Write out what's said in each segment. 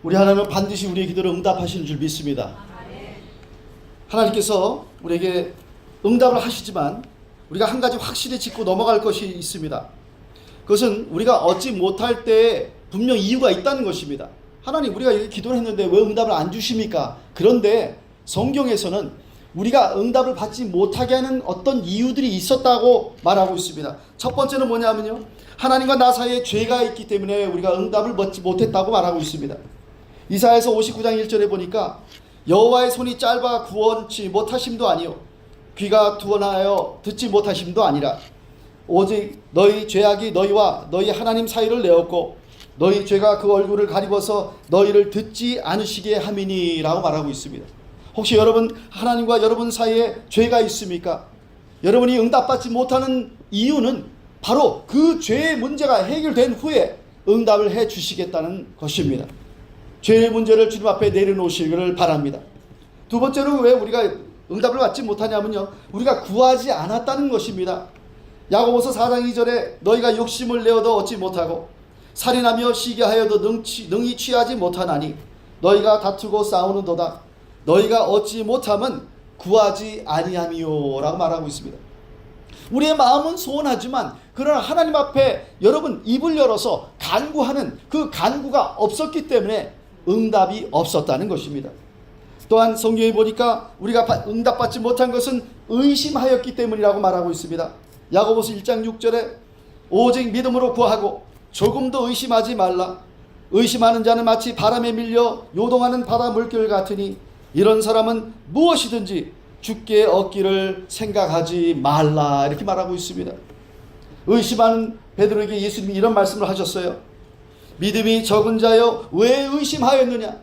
우리 하나님은 반드시 우리의 기도를 응답하시는 줄 믿습니다. 하나님께서 우리에게 응답을 하시지만 우리가 한 가지 확실히 짚고 넘어갈 것이 있습니다. 그것은 우리가 얻지 못할 때에 분명 이유가 있다는 것입니다. 하나님, 우리가 이렇게 기도를 했는데 왜 응답을 안 주십니까? 그런데 성경에서는 우리가 응답을 받지 못하게 하는 어떤 이유들이 있었다고 말하고 있습니다. 첫 번째는 뭐냐면요, 하나님과 나 사이에 죄가 있기 때문에 우리가 응답을 받지 못했다고 말하고 있습니다. 이사야서 59장 1절에 보니까 여호와의 손이 짧아 구원치 못하심도 아니요 귀가 둔하여 듣지 못하심도 아니라 오직 너희 죄악이 너희와 너희 하나님 사이를 내었고 너희 죄가 그 얼굴을 가리워서 너희를 듣지 않으시게 함이니 라고 말하고 있습니다. 혹시 여러분, 하나님과 여러분 사이에 죄가 있습니까? 여러분이 응답받지 못하는 이유는 바로 그 죄의 문제가 해결된 후에 응답을 해 주시겠다는 것입니다. 죄의 문제를 주님 앞에 내려놓으시기를 바랍니다. 두 번째로 왜 우리가 응답을 받지 못하냐면요, 우리가 구하지 않았다는 것입니다. 야고보서 4장 2절에 너희가 욕심을 내어도 얻지 못하고 살인하며 시기 하여도 능히 취하지 못하나니 너희가 다투고 싸우는도다. 너희가 얻지 못함은 구하지 아니함이요 라고 말하고 있습니다. 우리의 마음은 소원하지만 그러나 하나님 앞에 여러분 입을 열어서 간구하는 그 간구가 없었기 때문에 응답이 없었다는 것입니다. 또한 성경에 보니까 우리가 응답받지 못한 것은 의심하였기 때문이라고 말하고 있습니다. 야고보서 1장 6절에 오직 믿음으로 구하고 조금도 의심하지 말라. 의심하는 자는 마치 바람에 밀려 요동하는 바다 물결 같으니 이런 사람은 무엇이든지 주께 얻기를 생각하지 말라 이렇게 말하고 있습니다. 의심하는 베드로에게 예수님이 이런 말씀을 하셨어요. 믿음이 적은 자여 왜 의심하였느냐.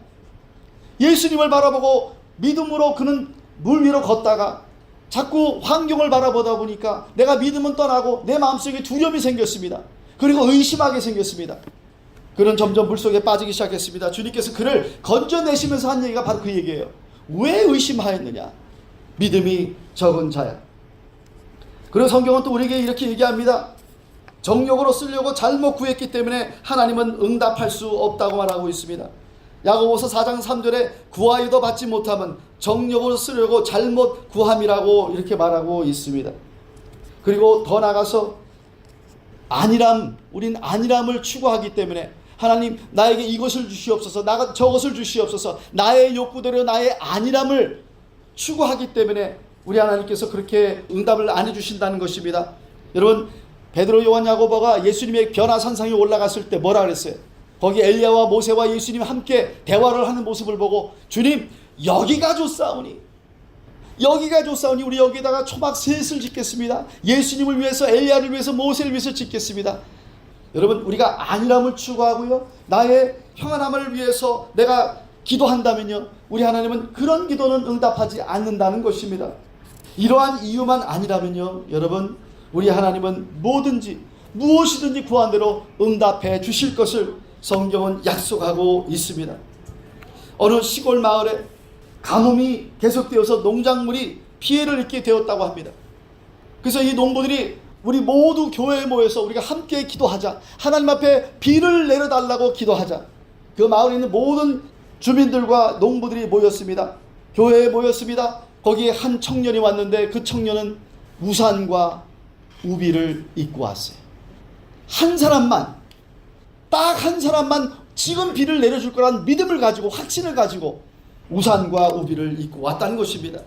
예수님을 바라보고 믿음으로 그는 물 위로 걷다가 자꾸 환경을 바라보다 보니까 내가 믿음은 떠나고 내 마음속에 두려움이 생겼습니다. 그리고 의심하게 생겼습니다. 그는 점점 물속에 빠지기 시작했습니다. 주님께서 그를 건져내시면서 한 얘기가 바로 그 얘기예요. 왜 의심하였느냐. 믿음이 적은 자야. 그리고 성경은 또 우리에게 이렇게 얘기합니다. 정욕으로 쓰려고 잘못 구했기 때문에 하나님은 응답할 수 없다고 말하고 있습니다. 야고보서 4장 3절에 구하여도 받지 못함은 정욕으로 쓰려고 잘못 구함이라고 이렇게 말하고 있습니다. 그리고 더 나아가서 우린 안일함을 추구하기 때문에 하나님 나에게 이것을 주시옵소서, 저것을 주시옵소서, 나의 욕구대로 나의 안일함을 추구하기 때문에 우리 하나님께서 그렇게 응답을 안 해주신다는 것입니다. 여러분, 베드로, 요한, 야고보가 예수님의 변화산상에 올라갔을 때 뭐라 그랬어요? 거기 엘리야와 모세와 예수님이 함께 대화를 하는 모습을 보고 주님 여기가 좋사오니 우리 여기다가 초막 셋을 짓겠습니다. 예수님을 위해서, 엘리야를 위해서, 모세를 위해서 짓겠습니다. 여러분, 우리가 안일함을 추구하고요 나의 평안함을 위해서 내가 기도한다면요 우리 하나님은 그런 기도는 응답하지 않는다는 것입니다. 이러한 이유만 아니라면요 여러분, 우리 하나님은 뭐든지 무엇이든지 구한 대로 응답해 주실 것을 성경은 약속하고 있습니다. 어느 시골 마을에 가뭄이 계속되어서 농작물이 피해를 입게 되었다고 합니다. 그래서 이 농부들이 우리 모두 교회에 모여서 우리가 함께 기도하자, 하나님 앞에 비를 내려달라고 기도하자. 그 마을에 있는 모든 주민들과 농부들이 모였습니다. 교회에 모였습니다. 거기에 한 청년이 왔는데 그 청년은 우산과 우비를 입고 왔어요. 딱 한 사람만 지금 비를 내려줄 거라는 믿음을 가지고, 확신을 가지고 우산과 우비를 입고 왔다는 것입니다.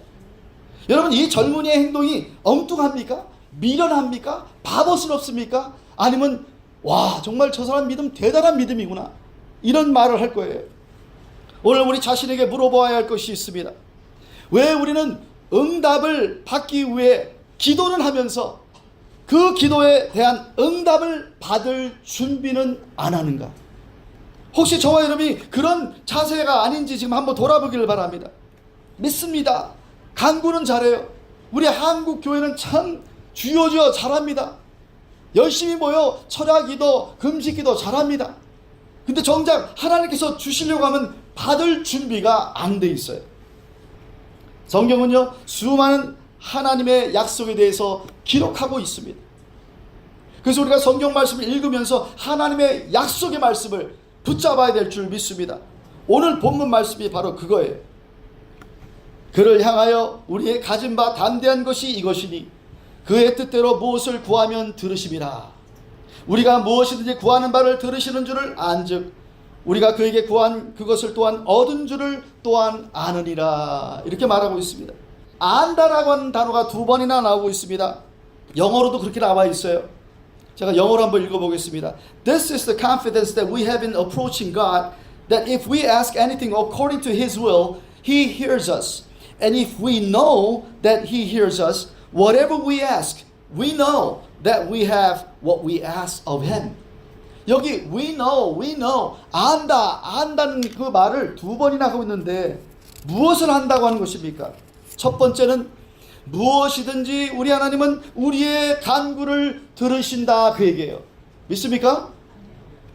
여러분, 이 젊은이의 행동이 엉뚱합니까? 미련합니까? 바보스럽습니까? 아니면 와, 정말 저 사람 믿음 대단한 믿음이구나, 이런 말을 할 거예요. 오늘 우리 자신에게 물어보아야 할 것이 있습니다. 왜 우리는 응답을 받기 위해 기도는 하면서 그 기도에 대한 응답을 받을 준비는 안 하는가? 혹시 저와 여러분이 그런 자세가 아닌지 지금 한번 돌아보기를 바랍니다. 믿습니다. 간구는 잘해요. 우리 한국 교회는 참 주여주여 잘합니다. 열심히 모여 철야기도, 금식기도 잘합니다. 근데 정작 하나님께서 주시려고 하면 받을 준비가 안 돼 있어요. 성경은요 수많은 하나님의 약속에 대해서 기록하고 있습니다. 그래서 우리가 성경 말씀을 읽으면서 하나님의 약속의 말씀을 붙잡아야 될 줄 믿습니다. 오늘 본문 말씀이 바로 그거예요. 그를 향하여 우리의 가진 바 담대한 것이 이것이니 그의 뜻대로 무엇을 구하면 들으심이라. 우리가 무엇이든지 구하는 바를 들으시는 줄을 안즉 우리가 그에게 구한 그것을 또한 얻은 줄을 또한 아느니라. 이렇게 말하고 있습니다. 안다라고 하는 단어가 두 번이나 나오고 있습니다. 영어로도 그렇게 나와 있어요. 제가 영어로 한번 읽어보겠습니다. This is the confidence that we have in approaching God, that if we ask anything according to His will, He hears us. And if we know that He hears us, whatever we ask, we know that we have what we ask of Him. 여기 we know, 안다는 그 말을 두 번이나 하고 있는데 무엇을 한다고 하는 것입니까? 첫 번째는 무엇이든지 우리 하나님은 우리의 간구를 들으신다 그 얘기예요. 믿습니까?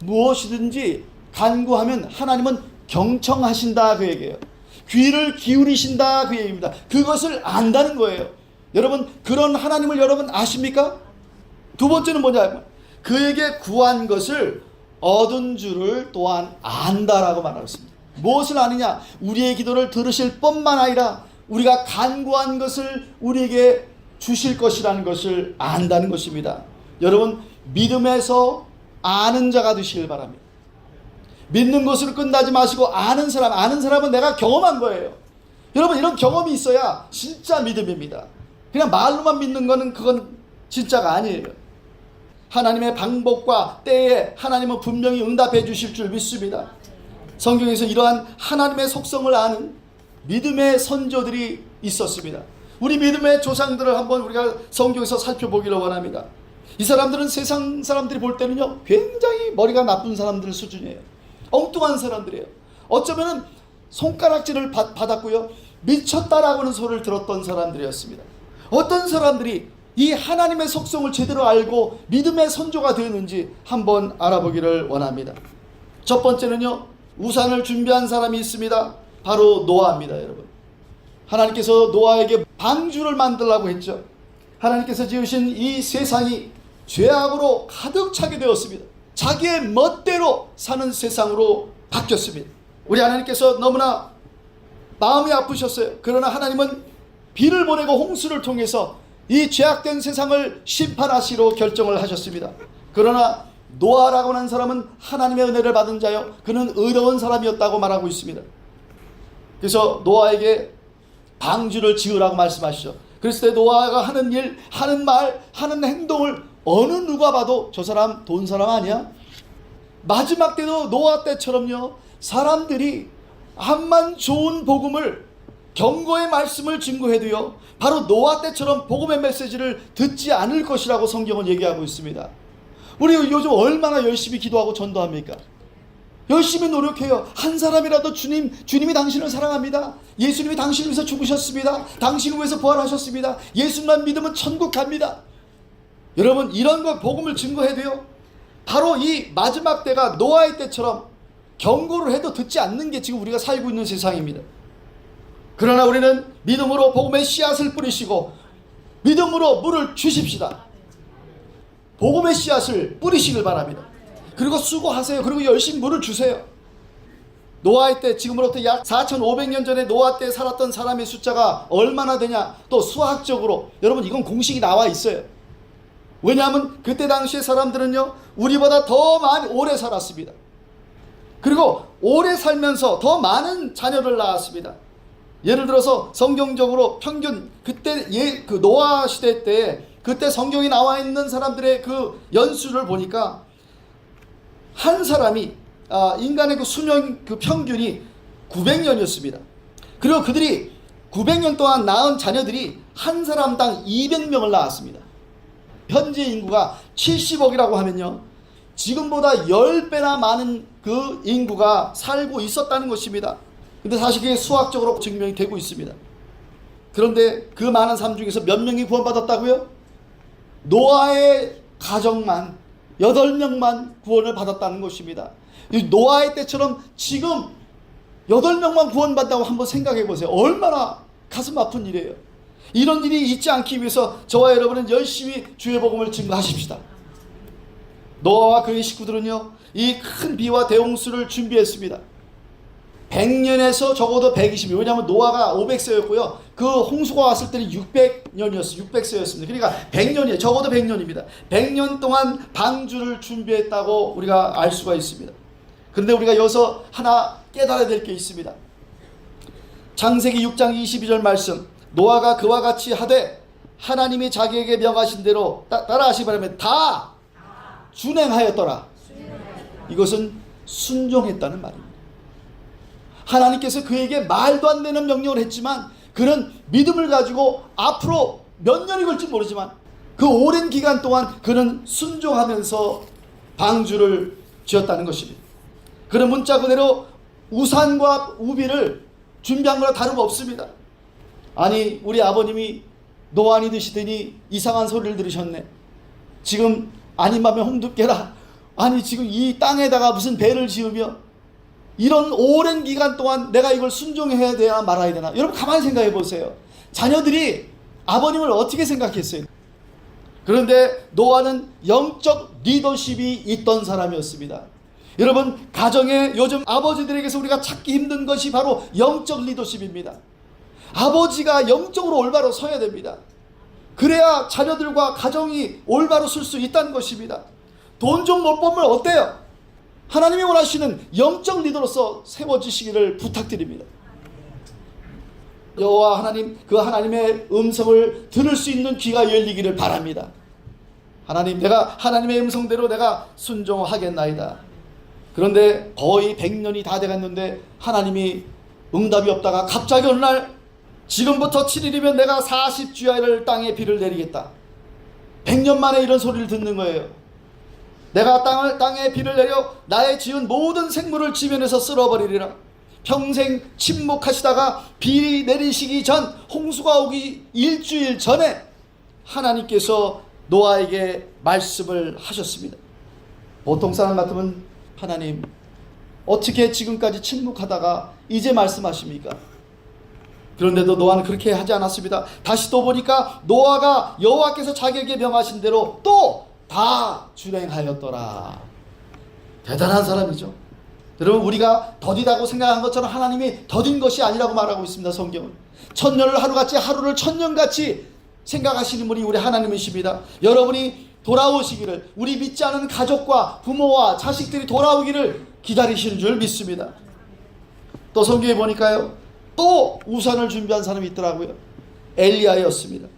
무엇이든지 간구하면 하나님은 경청하신다 그 얘기예요. 귀를 기울이신다 그 얘기입니다. 그것을 안다는 거예요. 여러분 그런 하나님을 여러분 아십니까? 두 번째는 뭐냐? 그에게 구한 것을 얻은 줄을 또한 안다라고 말하고 있습니다. 무엇을 아느냐? 우리의 기도를 들으실 뿐만 아니라 우리가 간구한 것을 우리에게 주실 것이라는 것을 안다는 것입니다. 여러분 믿음에서 아는 자가 되시길 바랍니다. 믿는 것으로 끝나지 마시고 아는 사람은 내가 경험한 거예요. 여러분 이런 경험이 있어야 진짜 믿음입니다. 그냥 말로만 믿는 거는 그건 진짜가 아니에요. 하나님의 방법과 때에 하나님은 분명히 응답해 주실 줄 믿습니다. 성경에서 이러한 하나님의 속성을 아는 믿음의 선조들이 있었습니다. 우리 믿음의 조상들을 한번 우리가 성경에서 살펴보기를 원합니다. 이 사람들은 세상 사람들이 볼 때는요 굉장히 머리가 나쁜 사람들 수준이에요. 엉뚱한 사람들이에요. 어쩌면은 손가락질을 받았고요 미쳤다라고 하는 소리를 들었던 사람들이었습니다. 어떤 사람들이 이 하나님의 속성을 제대로 알고 믿음의 선조가 되었는지 한번 알아보기를 원합니다. 첫 번째는요 우산을 준비한 사람이 있습니다. 바로 노아입니다. 여러분 하나님께서 노아에게 방주를 만들라고 했죠. 하나님께서 지으신 이 세상이 죄악으로 가득 차게 되었습니다. 자기의 멋대로 사는 세상으로 바뀌었습니다. 우리 하나님께서 너무나 마음이 아프셨어요. 그러나 하나님은 비를 보내고 홍수를 통해서 이 죄악된 세상을 심판하시로 결정을 하셨습니다. 그러나 노아라고 하는 사람은 하나님의 은혜를 받은 자요 그는 의로운 사람이었다고 말하고 있습니다. 그래서 노아에게 방주를 지으라고 말씀하시죠. 그랬을 때 노아가 하는 일, 하는 말, 하는 행동을 어느 누가 봐도 저 사람 돈 사람 아니야? 마지막 때도 노아 때처럼요 사람들이 암만 좋은 복음을 경고의 말씀을 증거해도요 바로 노아 때처럼 복음의 메시지를 듣지 않을 것이라고 성경은 얘기하고 있습니다. 우리 요즘 얼마나 열심히 기도하고 전도합니까? 열심히 노력해요. 한 사람이라도 주님이 당신을 사랑합니다. 예수님이 당신을 위해서 죽으셨습니다. 당신을 위해서 부활하셨습니다. 예수만 믿으면 천국 갑니다. 여러분 이런 거 복음을 증거해도요 바로 이 마지막 때가 노아의 때처럼 경고를 해도 듣지 않는 게 지금 우리가 살고 있는 세상입니다. 그러나 우리는 믿음으로 복음의 씨앗을 뿌리시고 믿음으로 물을 주십시다. 복음의 씨앗을 뿌리시길 바랍니다. 그리고 수고하세요. 그리고 열심히 물을 주세요. 노아의 때 지금으로부터 약 4,500년 전에 노아 때 살았던 사람의 숫자가 얼마나 되냐 또 수학적으로 여러분 이건 공식이 나와 있어요. 왜냐하면 그때 당시의 사람들은요 우리보다 더 많이 오래 살았습니다. 그리고 오래 살면서 더 많은 자녀를 낳았습니다. 예를 들어서 성경적으로 평균 그때 그 노아 시대 때 그때 성경이 나와 있는 사람들의 그 연수를 보니까 한 사람이 인간의 그 수명 그 평균이 900년이었습니다. 그리고 그들이 900년 동안 낳은 자녀들이 한 사람당 200명을 낳았습니다. 현재 인구가 70억이라고 하면요 지금보다 10배나 많은 그 인구가 살고 있었다는 것입니다. 근데 사실 그게 수학적으로 증명이 되고 있습니다. 그런데 그 많은 삶 중에서 몇 명이 구원받았다고요? 노아의 가정만 8명만 구원을 받았다는 것입니다. 노아의 때처럼 지금 8명만 구원받다고 한번 생각해 보세요. 얼마나 가슴 아픈 일이에요. 이런 일이 있지 않기 위해서 저와 여러분은 열심히 주의 복음을 증거하십시다. 노아와 그의 식구들은요 이 큰 비와 대홍수를 준비했습니다. 100년에서 적어도 120년. 왜냐하면 노아가 500세였고요. 그 홍수가 왔을 때는 600년이었어요. 600세였습니다. 그러니까 100년이에요. 적어도 100년입니다. 100년 동안 방주를 준비했다고 우리가 알 수가 있습니다. 그런데 우리가 여기서 하나 깨달아야 될 게 있습니다. 창세기 6장 22절 말씀. 노아가 그와 같이 하되 하나님이 자기에게 명하신 대로 따라하시 바라면 다 준행하였더라. 이것은 순종했다는 말입니다. 하나님께서 그에게 말도 안 되는 명령을 했지만 그는 믿음을 가지고 앞으로 몇 년이 걸릴지 모르지만 그 오랜 기간 동안 그는 순종하면서 방주를 지었다는 것입니다. 그는 문자 그대로 우산과 우비를 준비한 거나 다름없습니다. 아니, 우리 아버님이 노안이 드시더니 이상한 소리를 들으셨네. 지금 아닌 밤에 홍두 깨라. 아니, 지금 이 땅에다가 무슨 배를 지으며 이런 오랜 기간 동안 내가 이걸 순종해야 되나 말아야 되나. 여러분 가만히 생각해 보세요. 자녀들이 아버님을 어떻게 생각했어요? 그런데 노아는 영적 리더십이 있던 사람이었습니다. 여러분, 가정에 요즘 아버지들에게서 우리가 찾기 힘든 것이 바로 영적 리더십입니다. 아버지가 영적으로 올바로 서야 됩니다. 그래야 자녀들과 가정이 올바로 설 수 있다는 것입니다. 돈 좀 못 벌면 어때요? 하나님이 원하시는 영적 리더로서 세워지시기를 부탁드립니다. 여호와 하나님, 그 하나님의 음성을 들을 수 있는 귀가 열리기를 바랍니다. 하나님, 내가 하나님의 음성대로 내가 순종하겠나이다. 그런데 거의 100년이 다 돼갔는데 하나님이 응답이 없다가 갑자기 어느 날 지금부터 7일이면 내가 40주야를 땅에 비를 내리겠다. 100년 만에 이런 소리를 듣는 거예요. 내가 땅에 비를 내려 나의 지은 모든 생물을 지면에서 쓸어버리리라. 평생 침묵하시다가 비 내리시기 전, 홍수가 오기 일주일 전에 하나님께서 노아에게 말씀을 하셨습니다. 보통 사람 같으면 하나님, 어떻게 지금까지 침묵하다가 이제 말씀하십니까? 그런데도 노아는 그렇게 하지 않았습니다. 다시 또 보니까 노아가 여호와께서 자기에게 명하신 대로 또 다 준행하였더라. 대단한 사람이죠. 여러분, 우리가 더디다고 생각한 것처럼 하나님이 더딘 것이 아니라고 말하고 있습니다. 성경은 천년을 하루같이, 하루를 천년같이 생각하시는 분이 우리 하나님이십니다. 여러분이 돌아오시기를, 우리 믿지 않은 가족과 부모와 자식들이 돌아오기를 기다리시는 줄 믿습니다. 또 성경에 보니까요, 또 우산을 준비한 사람이 있더라고요. 엘리야였습니다.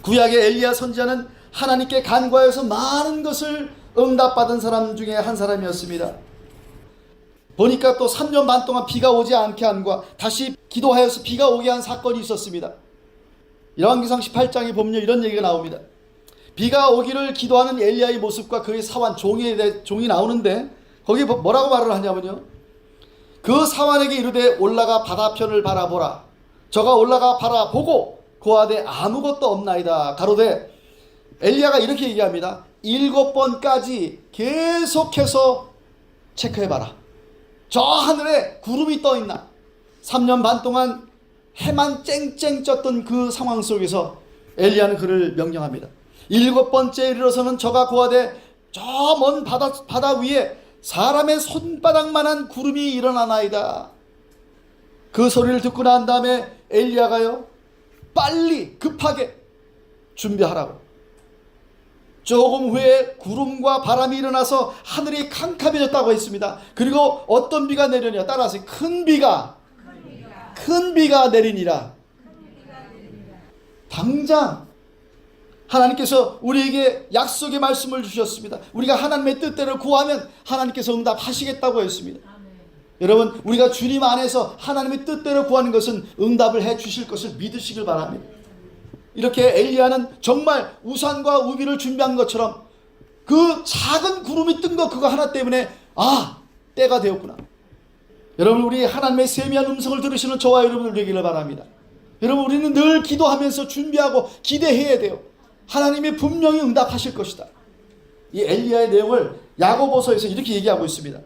구약의 엘리야 선지자는 하나님께 간구하여서 많은 것을 응답받은 사람 중에 한 사람이었습니다. 보니까 또 3년 반 동안 비가 오지 않게 한과 다시 기도하여서 비가 오게 한 사건이 있었습니다. 열왕기상 18장에 보면 이런 얘기가 나옵니다. 비가 오기를 기도하는 엘리야의 모습과 그의 사환 종이 나오는데 거기에 뭐라고 말을 하냐면요, 그 사환에게 이르되 올라가 바다편을 바라보라. 저가 올라가 바라보고 고하되 아무것도 없나이다. 가로되, 엘리야가 이렇게 얘기합니다. 7번까지 계속해서 체크해봐라. 저 하늘에 구름이 떠있나. 3년 반 동안 해만 쨍쨍 쪘던 그 상황 속에서 엘리야는 그를 명령합니다. 7번째에 이르러서는 저가 고하되 저 먼 바다 위에 사람의 손바닥만한 구름이 일어나나이다. 그 소리를 듣고 난 다음에 엘리야가요, 빨리 급하게 준비하라고. 조금 후에 구름과 바람이 일어나서 하늘이 캄캄해졌다고 했습니다. 그리고 어떤 비가 내리냐, 따라서 큰 비가 내리니라. 당장 하나님께서 우리에게 약속의 말씀을 주셨습니다. 우리가 하나님의 뜻대로 구하면 하나님께서 응답하시겠다고 했습니다. 여러분, 우리가 주님 안에서 하나님의 뜻대로 구하는 것은 응답을 해 주실 것을 믿으시길 바랍니다. 이렇게 엘리야는 정말 우산과 우비를 준비한 것처럼 그 작은 구름이 뜬 거 그거 하나 때문에 때가 되었구나. 여러분, 우리 하나님의 세미한 음성을 들으시는 저와 여러분들 되기를 바랍니다. 여러분, 우리는 늘 기도하면서 준비하고 기대해야 돼요. 하나님이 분명히 응답하실 것이다. 이 엘리야의 내용을 야고보서에서 이렇게 얘기하고 있습니다.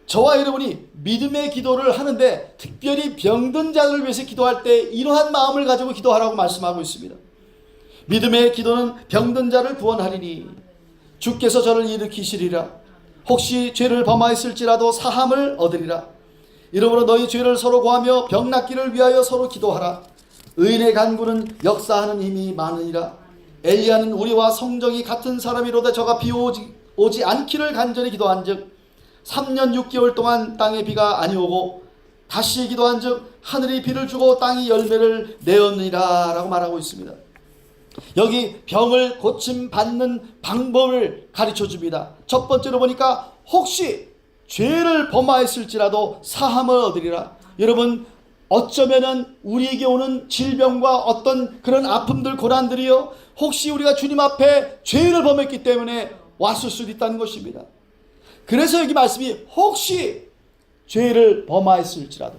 저와 여러분이 믿음의 기도를 하는데 특별히 병든 자들을 위해서 기도할 때 이러한 마음을 가지고 기도하라고 말씀하고 있습니다. 믿음의 기도는 병든 자를 구원하리니 주께서 저를 일으키시리라. 혹시 죄를 범하였을지라도 사함을 얻으리라. 이러므로 너희 죄를 서로 고하며 병 낫기를 위하여 서로 기도하라. 의인의 간구는 역사하는 힘이 많으니라. 엘리야는 우리와 성정이 같은 사람이로되 저가 비 오지 않기를 간절히 기도한즉 3년 6개월 동안 땅에 비가 아니오고 다시 기도한즉 하늘이 비를 주고 땅이 열매를 내었느니라 라고 말하고 있습니다. 여기 병을 고침받는 방법을 가르쳐 줍니다. 첫 번째로 보니까 혹시 죄를 범하였을지라도 사함을 얻으리라. 여러분, 어쩌면은 우리에게 오는 질병과 어떤 그런 아픔들, 고난들이요, 혹시 우리가 주님 앞에 죄를 범했기 때문에 왔을 수도 있다는 것입니다. 그래서 여기 말씀이 혹시 죄를 범하였을지라도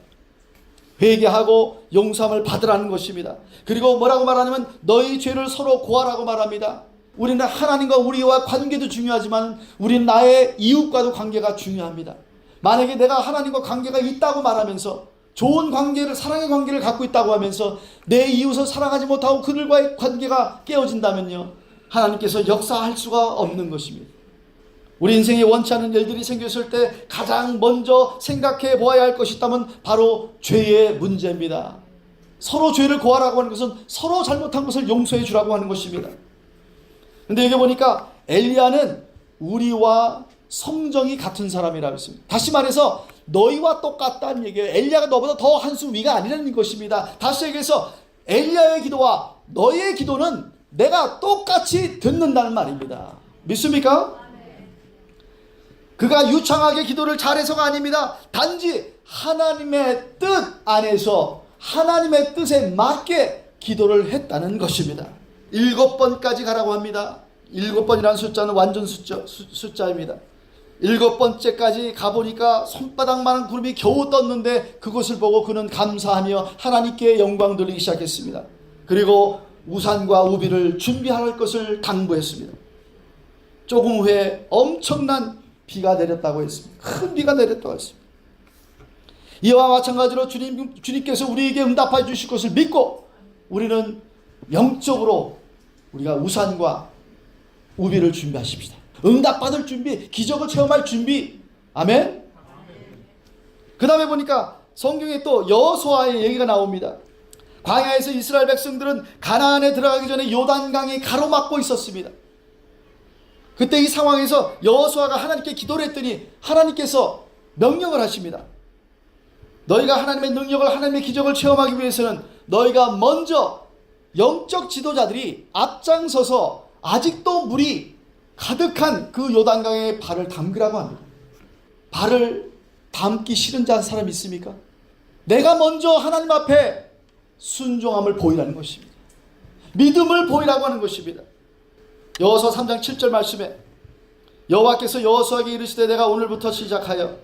회개하고 용서함을 받으라는 것입니다. 그리고 뭐라고 말하냐면 너희 죄를 서로 고하라고 말합니다. 우리는 하나님과 우리와 관계도 중요하지만 우리는 나의 이웃과도 관계가 중요합니다. 만약에 내가 하나님과 관계가 있다고 말하면서 좋은 관계를, 사랑의 관계를 갖고 있다고 하면서 내 이웃을 사랑하지 못하고 그들과의 관계가 깨어진다면요, 하나님께서 역사할 수가 없는 것입니다. 우리 인생에 원치 않는 일들이 생겼을 때 가장 먼저 생각해 보아야 할 것이 있다면 바로 죄의 문제입니다. 서로 죄를 고하라고 하는 것은 서로 잘못한 것을 용서해 주라고 하는 것입니다. 근데 여기 보니까 엘리야는 우리와 성정이 같은 사람이라고 했습니다. 다시 말해서 너희와 똑같다는 얘기예요. 엘리야가 너보다 더 한 수 위가 아니라는 것입니다. 다시 얘기해서 엘리야의 기도와 너희의 기도는 내가 똑같이 듣는다는 말입니다. 믿습니까? 그가 유창하게 기도를 잘해서가 아닙니다. 단지 하나님의 뜻 안에서 하나님의 뜻에 맞게 기도를 했다는 것입니다. 7번까지 가라고 합니다. 7번이라는 숫자는 완전 숫자입니다. 7번째까지 가보니까 손바닥만한 구름이 겨우 떴는데 그것을 보고 그는 감사하며 하나님께 영광 돌리기 시작했습니다. 그리고 우산과 우비를 준비할 것을 당부했습니다. 조금 후에 엄청난 비가 내렸다고 했습니다. 큰 비가 내렸다고 했습니다. 이와 마찬가지로 주님께서 우리에게 응답해 주실 것을 믿고 우리는 영적으로 우리가 우산과 우비를 준비하십시다. 응답받을 준비, 기적을 체험할 준비. 아멘. 그 다음에 보니까 성경에 또 여호수아의 얘기가 나옵니다. 광야에서 이스라엘 백성들은 가나안에 들어가기 전에 요단강이 가로막고 있었습니다. 그때 이 상황에서 여호수아가 하나님께 기도를 했더니 하나님께서 명령을 하십니다. 너희가 하나님의 능력을, 하나님의 기적을 체험하기 위해서는 너희가 먼저 영적 지도자들이 앞장서서 아직도 물이 가득한 그 요단강에 발을 담그라고 합니다. 발을 담기 싫은 자 사람 있습니까? 내가 먼저 하나님 앞에 순종함을 보이라는 것입니다. 믿음을 보이라고 하는 것입니다. 여호수아 3장 7절 말씀에 여호와께서 여호수아에게 이르시되 내가 오늘부터 시작하여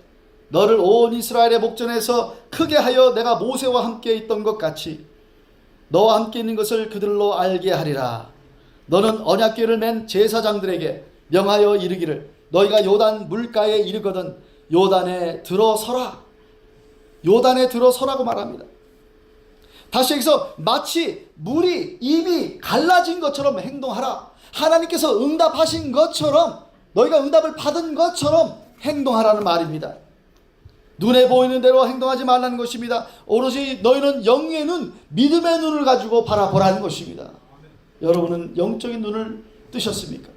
너를 온 이스라엘의 목전에서 크게 하여 내가 모세와 함께 있던 것 같이 너와 함께 있는 것을 그들로 알게 하리라. 너는 언약궤를 맨 제사장들에게 명하여 이르기를 너희가 요단 물가에 이르거든 요단에 들어서라. 요단에 들어서라고 말합니다. 다시 여기서 마치 물이 입이 갈라진 것처럼 행동하라. 하나님께서 응답하신 것처럼, 너희가 응답을 받은 것처럼 행동하라는 말입니다. 눈에 보이는 대로 행동하지 말라는 것입니다. 오로지 너희는 영의 눈, 믿음의 눈을 가지고 바라보라는 것입니다. 여러분은 영적인 눈을 뜨셨습니까?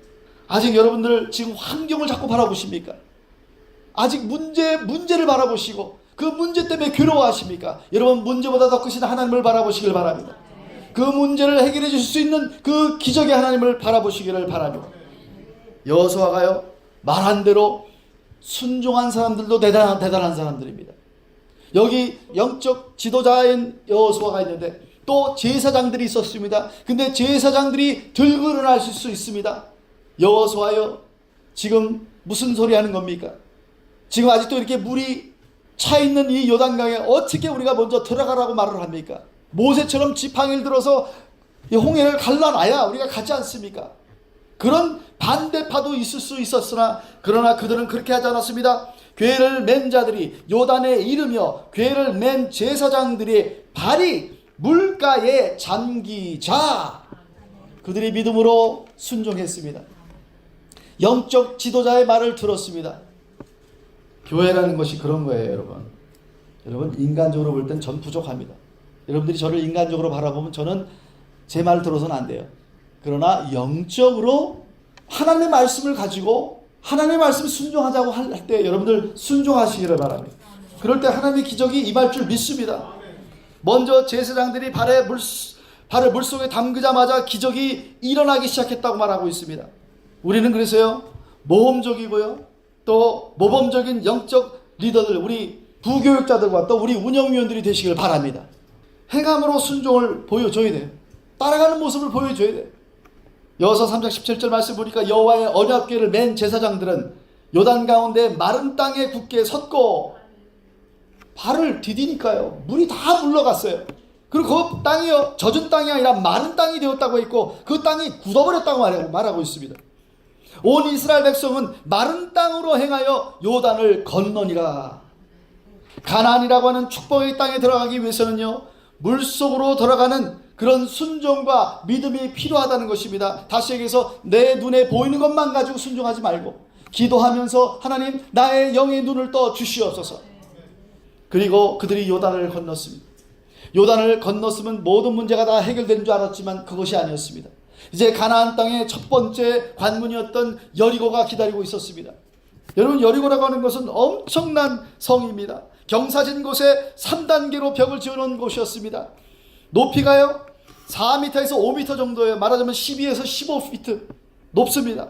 아직 여러분들 지금 환경을 자꾸 바라보십니까? 아직 문제를 바라보시고 그 문제 때문에 괴로워하십니까? 여러분, 문제보다 더 크신 하나님을 바라보시길 바랍니다. 그 문제를 해결해 주실 수 있는 그 기적의 하나님을 바라보시기를 바랍니다. 여호수아가요, 말한 대로 순종한 사람들도 대단한 사람들입니다. 여기 영적 지도자인 여호수아가 있는데 또 제사장들이 있었습니다. 근데 제사장들이 들고 일어날 수 있습니다. 여호수아요, 지금 무슨 소리 하는 겁니까? 지금 아직도 이렇게 물이 차 있는 이 요단강에 어떻게 우리가 먼저 들어가라고 말을 합니까? 모세처럼 지팡이를 들어서 이 홍해를 갈라놔야 우리가 가지 않습니까? 그런 반대파도 있을 수 있었으나 그러나 그들은 그렇게 하지 않았습니다. 궤를 맨 자들이 요단에 이르며 궤를 맨 제사장들이 발이 물가에 잠기자 그들이 믿음으로 순종했습니다. 영적 지도자의 말을 들었습니다. 교회라는 것이 그런 거예요, 여러분. 여러분, 인간적으로 볼 땐 전 부족합니다. 여러분들이 저를 인간적으로 바라보면 저는 제 말 들어서는 안 돼요. 그러나 영적으로 하나님의 말씀을 가지고 하나님의 말씀에 순종하자고 할 때 여러분들 순종하시기를 바랍니다. 그럴 때 하나님의 기적이 임할 줄 믿습니다. 먼저 제사장들이 발을 물속에 담그자마자 기적이 일어나기 시작했다고 말하고 있습니다. 우리는 그래서요, 모험적이고요, 또 모범적인 영적 리더들, 우리 부교육자들과 또 우리 운영위원들이 되시길 바랍니다. 행함으로 순종을 보여줘야 돼요. 따라가는 모습을 보여줘야 돼요. 여호수아 3장 17절 말씀 보니까 여호와의 언약궤를 맨 제사장들은 요단 가운데 마른 땅에 굳게 섰고, 발을 디디니까요 물이 다 물러갔어요. 그리고 그 땅이요, 젖은 땅이 아니라 마른 땅이 되었다고 했고, 그 땅이 굳어버렸다고 말하고 있습니다. 온 이스라엘 백성은 마른 땅으로 행하여 요단을 건너니라. 가나안이라고 하는 축복의 땅에 들어가기 위해서는요, 물속으로 들어가는 그런 순종과 믿음이 필요하다는 것입니다. 다시 얘기해서 내 눈에 보이는 것만 가지고 순종하지 말고 기도하면서 하나님, 나의 영의 눈을 떠 주시옵소서. 그리고 그들이 요단을 건넜습니다. 요단을 건넜으면 모든 문제가 다 해결된 줄 알았지만 그것이 아니었습니다. 이제 가나안 땅의 첫 번째 관문이었던 여리고가 기다리고 있었습니다. 여러분, 여리고라고 하는 것은 엄청난 성입니다. 경사진 곳에 3단계로 벽을 지어놓은 곳이었습니다. 높이가요 4m에서 5m 정도예요. 말하자면 12에서 15피트 높습니다.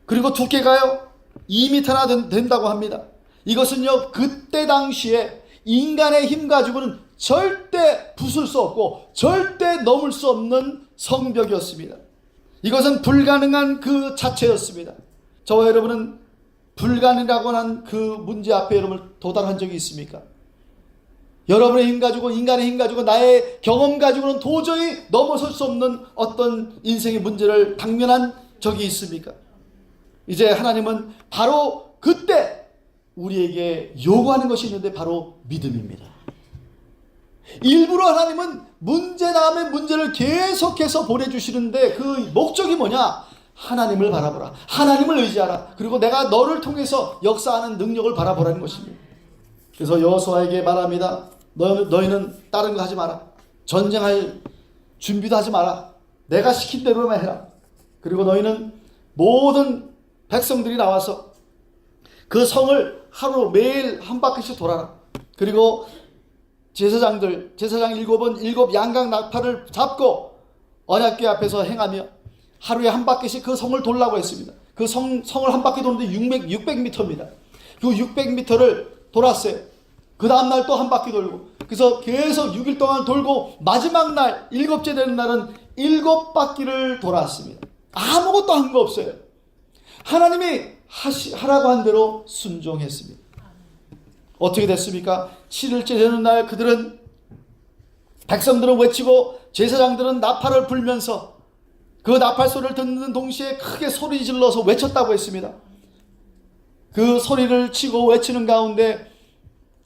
그리고 두께가요 2m나 된다고 합니다. 이것은요, 그때 당시에 인간의 힘 가지고는 절대 부술 수 없고 절대 넘을 수 없는 성벽이었습니다. 이것은 불가능한 그 자체였습니다. 저와 여러분은 불가능이라고 하는 그 문제 앞에 여러분 도달한 적이 있습니까? 여러분의 힘 가지고, 인간의 힘 가지고, 나의 경험 가지고는 도저히 넘어설 수 없는 어떤 인생의 문제를 당면한 적이 있습니까? 이제 하나님은 바로 그때 우리에게 요구하는 것이 있는데 바로 믿음입니다. 일부러 하나님은 문제 다음에 문제를 계속해서 보내주시는데 그 목적이 뭐냐? 하나님을 바라보라. 하나님을 의지하라. 그리고 내가 너를 통해서 역사하는 능력을 바라보라는 것입니다. 그래서 여호수아에게 말합니다. 너희는 다른 거 하지 마라. 전쟁할 준비도 하지 마라. 내가 시킨 대로만 해라. 그리고 너희는 모든 백성들이 나와서 그 성을 하루 매일 한 바퀴씩 돌아라. 그리고 제사장 7은 7 양각 나팔을 잡고 언약궤 앞에서 행하며 하루에 한 바퀴씩 그 성을 돌라고 했습니다. 그 성을 한 바퀴 도는데 600m입니다. 그 600m를 돌았어요. 그 다음날 또 한 바퀴 돌고, 그래서 계속 6일 동안 돌고 마지막 날 7째 되는 날은 7바퀴를 돌았습니다. 아무것도 한 거 없어요. 하나님이 하라고 한 대로 순종했습니다. 어떻게 됐습니까? 7일째 되는 날 백성들은 외치고 제사장들은 나팔을 불면서 그 나팔 소리를 듣는 동시에 크게 소리 질러서 외쳤다고 했습니다. 그 소리를 치고 외치는 가운데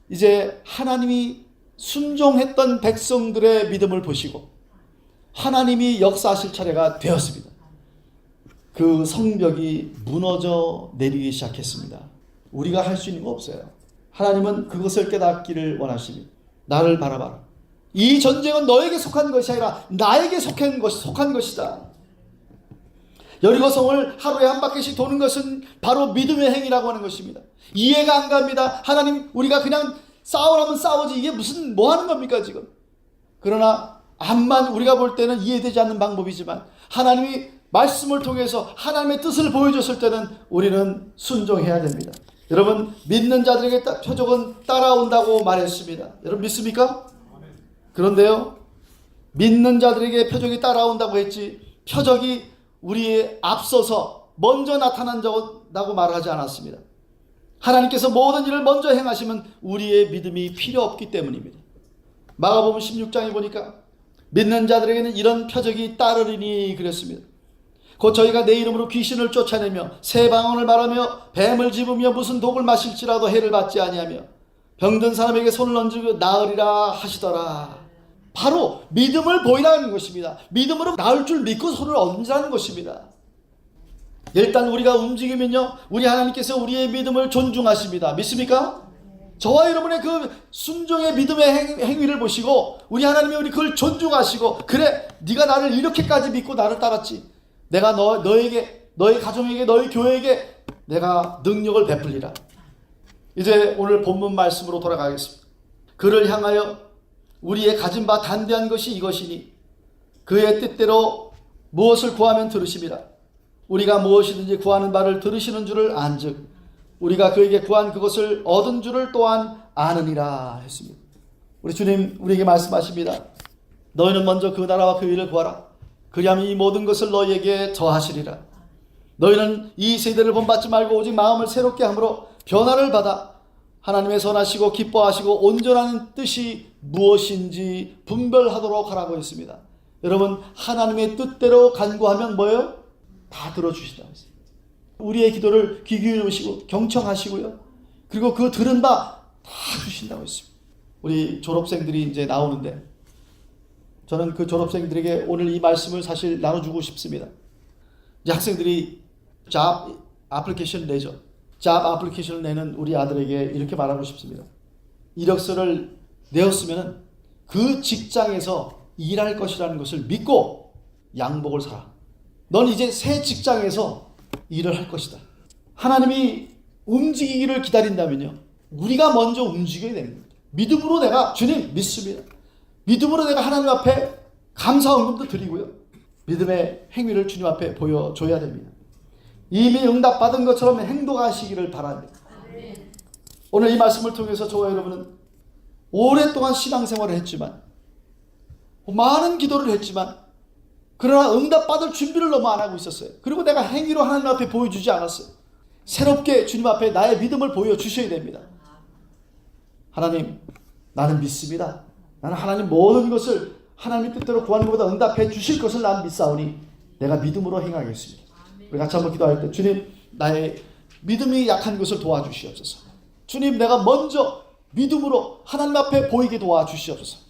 이제 하나님이 순종했던 백성들의 믿음을 보시고 하나님이 역사하실 차례가 되었습니다. 그 성벽이 무너져 내리기 시작했습니다. 우리가 할 수 있는 거 없어요. 하나님은 그것을 깨닫기를 원하십니다. 나를 바라봐라. 이 전쟁은 너에게 속한 것이 아니라 나에게 속한 것이다. 여리고성을 하루에 한 바퀴씩 도는 것은 바로 믿음의 행위라고 하는 것입니다. 이해가 안 갑니다. 하나님, 우리가 그냥 싸우라면 싸우지 이게 뭐 하는 겁니까 지금? 그러나 암만 우리가 볼 때는 이해되지 않는 방법이지만 하나님이 말씀을 통해서 하나님의 뜻을 보여줬을 때는 우리는 순종해야 됩니다. 여러분, 믿는 자들에게 표적은 따라온다고 말했습니다. 여러분 믿습니까? 그런데요, 믿는 자들에게 표적이 따라온다고 했지 표적이 우리에 앞서서 먼저 나타난다고 말하지 않았습니다. 하나님께서 모든 일을 먼저 행하시면 우리의 믿음이 필요 없기 때문입니다. 마가복음 16장에 보니까 믿는 자들에게는 이런 표적이 따르리니 그랬습니다. 곧 저희가 내 이름으로 귀신을 쫓아내며 새 방언을 말하며 뱀을 집으며 무슨 독을 마실지라도 해를 받지 아니하며 병든 사람에게 손을 얹으며 나으리라 하시더라. 바로 믿음을 보이라는 것입니다. 믿음으로 나을 줄 믿고 손을 얹으라는 것입니다. 일단 우리가 움직이면요, 우리 하나님께서 우리의 믿음을 존중하십니다. 믿습니까? 저와 여러분의 그 순종의 믿음의 행위를 보시고 우리 하나님이 우리 그걸 존중하시고, 그래 네가 나를 이렇게까지 믿고 나를 따랐지, 내가 너에게, 너희 가정에게, 너희 교회에게 내가 능력을 베풀리라. 이제 오늘 본문 말씀으로 돌아가겠습니다. 그를 향하여 우리의 가진 바 담대한 것이 이것이니 그의 뜻대로 무엇을 구하면 들으심이라. 우리가 무엇이든지 구하는 바를 들으시는 줄을 안즉 우리가 그에게 구한 그것을 얻은 줄을 또한 아느니라 했습니다. 우리 주님 우리에게 말씀하십니다. 너희는 먼저 그 나라와 그 일을 구하라. 그리하면 이 모든 것을 너희에게 더하시리라. 너희는 이 세대를 본받지 말고 오직 마음을 새롭게 함으로 변화를 받아 하나님의 선하시고 기뻐하시고 온전한 뜻이 무엇인지 분별하도록 하라고 했습니다. 여러분, 하나님의 뜻대로 간구하면 뭐예요? 다 들어주신다고 했어요. 우리의 기도를 귀 기울이시고 경청하시고요, 그리고 그 들은 바 다 주신다고 했습니다. 우리 졸업생들이 이제 나오는데 저는 그 졸업생들에게 오늘 이 말씀을 사실 나눠주고 싶습니다. 이제 학생들이 잡 애플리케이션 내죠. 잡 애플리케이션을 내는 우리 아들에게 이렇게 말하고 싶습니다. 이력서를 내었으면 그 직장에서 일할 것이라는 것을 믿고 양복을 사라. 넌 이제 새 직장에서 일을 할 것이다. 하나님이 움직이기를 기다린다면요, 우리가 먼저 움직여야 되는 겁니다. 믿음으로 내가 주님 믿습니다. 믿음으로 내가 하나님 앞에 감사 헌금도 드리고요, 믿음의 행위를 주님 앞에 보여줘야 됩니다. 이미 응답받은 것처럼 행동하시기를 바랍니다. 오늘 이 말씀을 통해서 저와 여러분은 오랫동안 신앙생활을 했지만, 많은 기도를 했지만, 그러나 응답받을 준비를 너무 안 하고 있었어요. 그리고 내가 행위로 하나님 앞에 보여주지 않았어요. 새롭게 주님 앞에 나의 믿음을 보여주셔야 됩니다. 하나님, 나는 믿습니다. 나는 하나님 모든 것을 하나님 뜻대로 구하는 것보다 응답해 주실 것을 난 믿사오니 내가 믿음으로 행하겠습니다. 우리 같이 한번 기도할 때, 주님, 나의 믿음이 약한 것을 도와주시옵소서. 주님, 내가 먼저 믿음으로 하나님 앞에 보이게 도와주시옵소서.